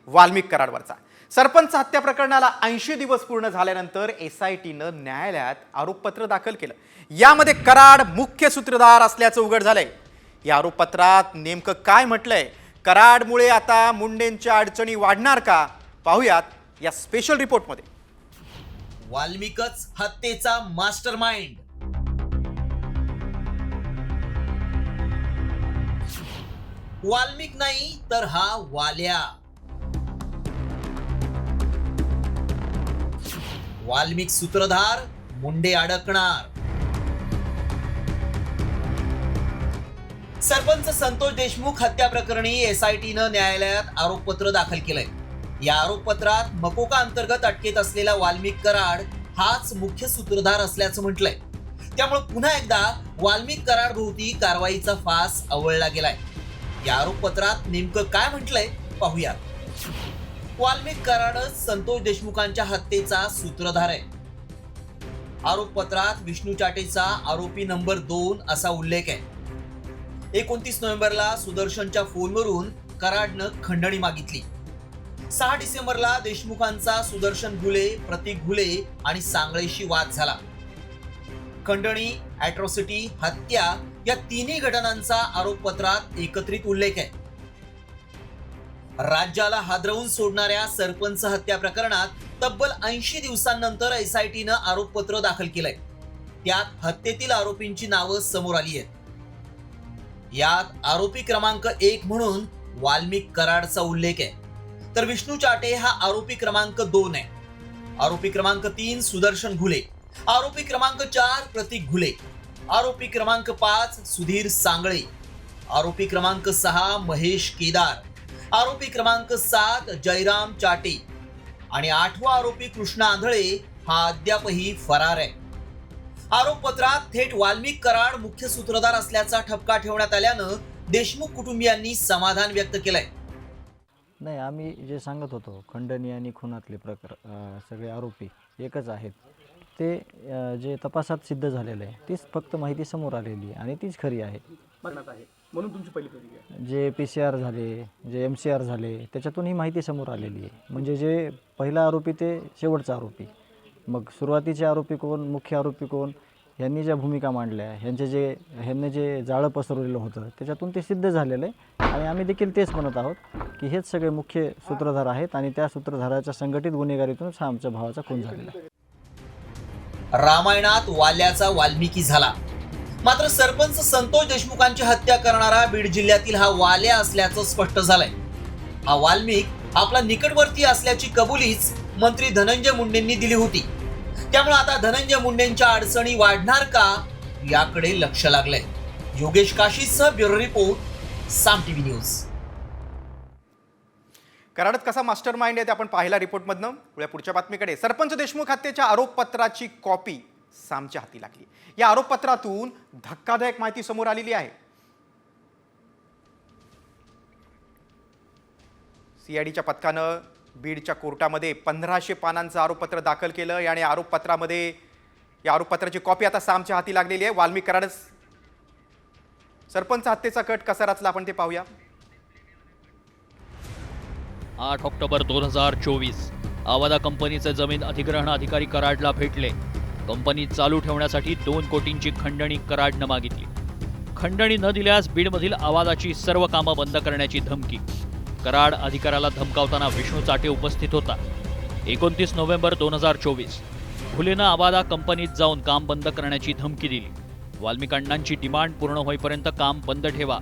वाल्मिक कराडवरचा। सरपंच हत्या प्रकरणाला 80 दिवस पूर्ण झाल्यानंतर एसआयटीनं न्यायालयात आरोपपत्र दाखल केलं। यामध्ये कराड मुख्य सूत्रधार असल्याचं उघड झालंय। या आरोपपत्रात नेमकं काय म्हटलंय, कराडमुळे आता मुंडेंच्या अडचणी वाढणार का, पाहूयात या स्पेशल रिपोर्टमध्ये। वाल्मिकच हत्येचा मास्टरमाइंड। वाल्मिक नाही तर हा वाल्या। वाल्मिक सूत्रधार, मुंडे अडकणार। सरपंच संतोष देशमुख हत्या प्रकरणी एसआयटीनं न्यायालयात आरोपपत्र दाखल केलंय। या आरोपपत्रात मकोका अंतर्गत अटकेत असलेला वाल्मिक कराड हाच मुख्य सूत्रधार असल्याचं म्हटलंय। त्यामुळे पुन्हा एकदा वाल्मिक कराड भोवती कारवाईचा फास आवळला गेलाय। या आरोपपत्रात नेमकं काय म्हटलंय पाहूयात। वाल्मिक कराडच संतोष देशमुखांच्या हत्येचा सूत्रधार आहे। आरोपपत्रात विष्णू चाटेचा आरोपी नंबर 2 असा उल्लेख आहे। 29 नोव्हेंबरला सुदर्शनच्या फोनवरून कराडनं खंडणी मागितली। 6 डिसेंबरला देशमुखांचा सुदर्शन घुले, प्रतीक घुले आणि सांगळेशी वाद झाला। खंडणी, ॲट्रॉसिटी, हत्या या तिन्ही घटनांचा आरोपपत्रात एकत्रित उल्लेख आहे। राज्याला हादरवून सोडणाऱ्या सरपंच हत्या प्रकरणात तब्बल 80 दिवसांनंतर एसआयटीनं आरोपपत्र दाखल केलंय। त्यात हत्येतील आरोपींची नावं समोर आली आहेत। यात आरोपी क्रमांक 1 म्हणून वाल्मिक कराडचा उल्लेख आहे, तर विष्णू चाटे हा आरोपी क्रमांक 2 आहे। आरोपी क्रमांक 3 सुदर्शन घुले, आरोपी क्रमांक 4 प्रतीक घुले, आरोपी क्रमांक 5 सुधीर सांगळे, आरोपी क्रमांक 6 महेश केदार, आरोपी क्रमांक 7 जयराम चाटे आणि 8वा आरोपी कृष्णा आंधळे हा अद्यापही फरार आहे। आरोपपत्रात थेट वाल्मिक कराड मुख्य सूत्रधार असल्याचा ठपका ठेवण्यात आल्यानं देशमुख कुटुंबियांनी समाधान व्यक्त केलंय। नाही, आम्ही जे सांगत होतो खंडणी आणि खुनातले सगळे आरोपी एकच आहेत, ते जे तपासात सिद्ध झालेलं आहे तीच फक्त माहिती समोर आलेली आहे आणि तीच खरी आहे। म्हणून तुमची पहिली प्रतिक्रिया जे PCR झाले, जे MCR झाले, त्याच्यातून ही माहिती समोर आलेली आहे। म्हणजे जे पहिला आरोपी ते शेवटचा आरोपी, मग सुरुवातीचे आरोपी कोण, मुख्य आरोपी कोण, ह्यांनी ज्या भूमिका मांडल्या, ह्यांनी जे जाळं पसरवलेलं होतं त्याच्यातून ते सिद्ध झालेलं आहे। आणि आम्ही देखील तेच म्हणत आहोत की हेच सगळे मुख्य सूत्रधार आहेत आणि त्या सूत्रधाराच्या संघटित गुन्हेगारीतून आमच्या भावाचा खून झालेला आहे। रामायणात वाल्याचा वाल्मिकी झाला, मात्र सरपंच संतोष देशमुखांची हत्या करणारा बीड जिल्ह्यातील हा वाल्या असल्याचं स्पष्ट झालंय। हा वाल्मिक आपला निकटवर्ती असल्याची कबुलीच मंत्री धनंजय मुंडेंनी दिली होती। त्यामुळे आता धनंजय मुंडेंच्या अडचणी वाढणार का याकडे लक्ष लागलंय। योगेश काशीसह ब्युरो रिपोर्ट, साम टीव्ही न्यूज। कराडात कसा मास्टरमाइंड आहे ते आपण पाहिला रिपोर्टमधनं। पुढच्या बातमीकडे। सरपंच देशमुख हत्येच्या आरोपपत्राची कॉपी सामच्या हाती लागली। या आरोपपत्रातून धक्कादायक माहिती समोर आलेली आहे। सीआयडीच्या पथकानं बीडच्या कोर्टामध्ये 1500 पानांचं आरोपपत्र दाखल केलं आणि आरोपपत्रामध्ये या आरोपपत्राची कॉपी आता सामच्या हाती लागलेली आहे। वाल्मिक कराड सरपंच हत्येचा कट कसा रचला आपण ते पाहूया। 8 ऑक्टोबर 2024 आवादा कंपनीचे जमीन अधिग्रहण अधिकारी कराडला भेटले। कंपनी चालू ठेवण्यासाठी 2 कोटींची खंडणी कराडनं मागितली। खंडणी न दिल्यास बीडमधील आवादाची सर्व कामं बंद करण्याची धमकी। कराड अधिकाऱ्याला धमकावताना विष्णू चाटे उपस्थित होता। 29 नोव्हेंबर 2024 घुलेनं आवादा कंपनीत जाऊन काम बंद करण्याची धमकी दिली। वाल्मिक अण्णांची डिमांड पूर्ण होईपर्यंत काम बंद ठेवा।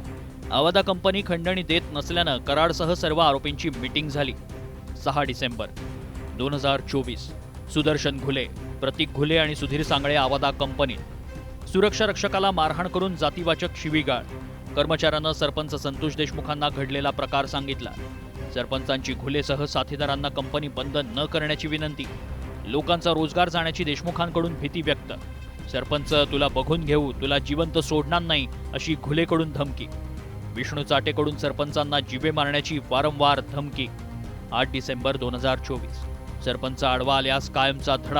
आवादा कंपनी खंडणी देत नसल्यानं कराडसह सर्व आरोपींची मीटिंग झाली। 6 डिसेंबर 2024 सुदर्शन घुले, प्रतीक घुले आणि सुधीर सांगळे आवादा कंपनीत। सुरक्षा रक्षकाला मारहाण करून जातीवाचक शिवीगाळ। कर्मचाऱ्यानं सरपंच संतोष देशमुखांना घडलेला प्रकार सांगितला। सरपंचांची घुलेसह साथीदारांना कंपनी बंद न करण्याची विनंती। लोकांचा रोजगार जाण्याची देशमुखांकडून भीती व्यक्त। सरपंच तुला बघून घेऊ, तुला जिवंत सोडणार नाही अशी घुलेकडून धमकी। विष्णू चाटेकडून सरपंचांना जिवे मारण्याची वारंवार धमकी। 8 डिसेंबर 2024 सरपंच आडवा आल्यास कायमचा धडा